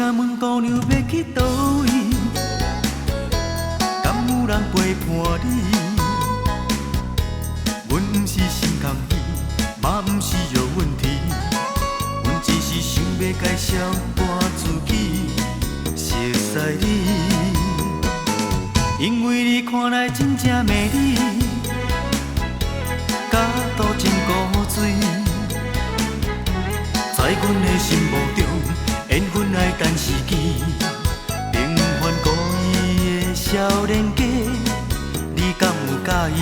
请问姑娘要去倒位？敢有人陪伴你？阮不是心空意，嘛不是有问题。阮只是想要介绍我自己，熟悉你，因为你看来真正美丽，甲度真古水，在阮的心目中，缘分爱等时机，平凡故意的少年家，你敢有介意？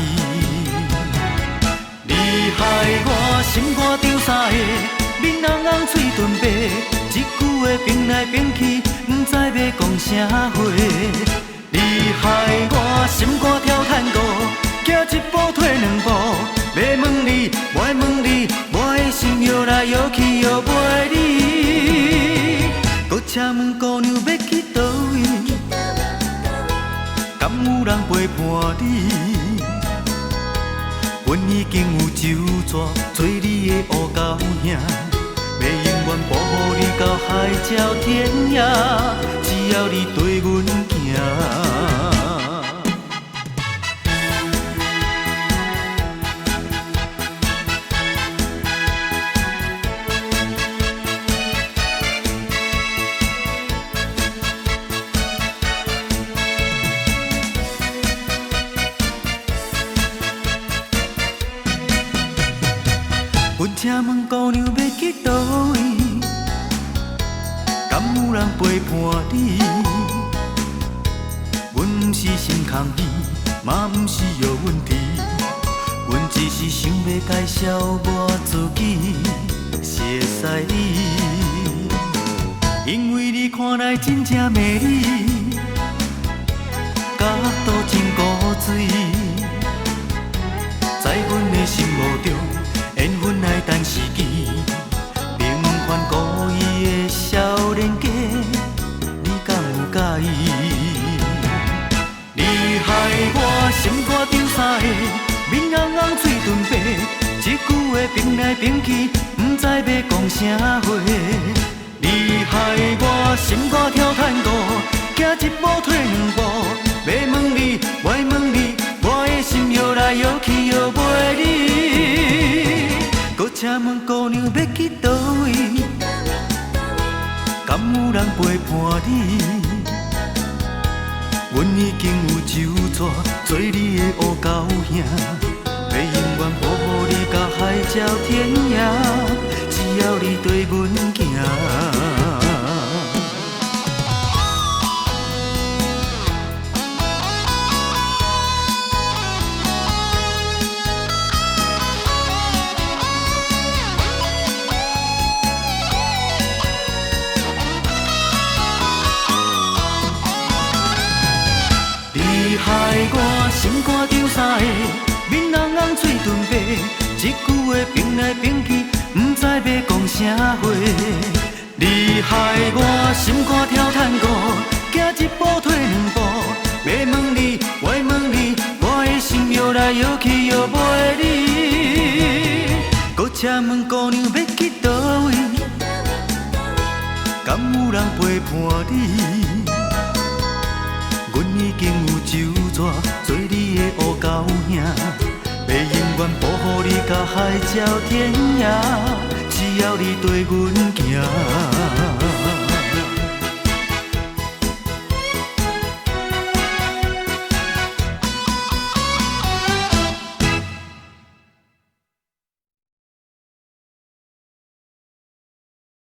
你害我心肝着三下，面红红嘴唇白，一句话拼来拼去，不知要讲啥话。你害我心肝跳探戈，行一步退两步，要问你，我问你，我的心摇来摇去摇袂离。搁请问姑娘要去倒位？敢有人陪伴你？阮已经有酒桌，做你的乌狗兄，要永远保护你到海角天涯，只要你对阮行。阮请问姑娘要去倒位？敢有人陪伴你？阮不是心空意，嘛不是有问题。阮只是想要介绍我自己，熟悉你，因为你看来真正美丽，角度真古水，在阮的心目中。缘分来等时机，平凡故意的少年家，你敢有介意？你害我心肝着三下，面红红嘴唇白，一句话拼来拼去，不知要讲啥话。你害我心肝跳探戈，行一步退两步，要问你，我问你，我的心摇来摇去摇袂离。搁请问姑娘要去倒位？敢有人陪伴你？阮已经有酒桌，做你的乌狗兄，要永远保护你到海角天涯，只要你对阮行。你害我心肝着三下，面红红嘴唇白，一句话拼来拼去，不知要讲啥话。你害我心肝跳探戈，行一步退两步，要问你，我问你，我的心摇来摇去摇袂离。搁请问姑娘要去倒位？敢有人陪伴你？阮已经有酒桌，做你的乌狗兄，要永远保护你到海角天涯，只要你对阮行。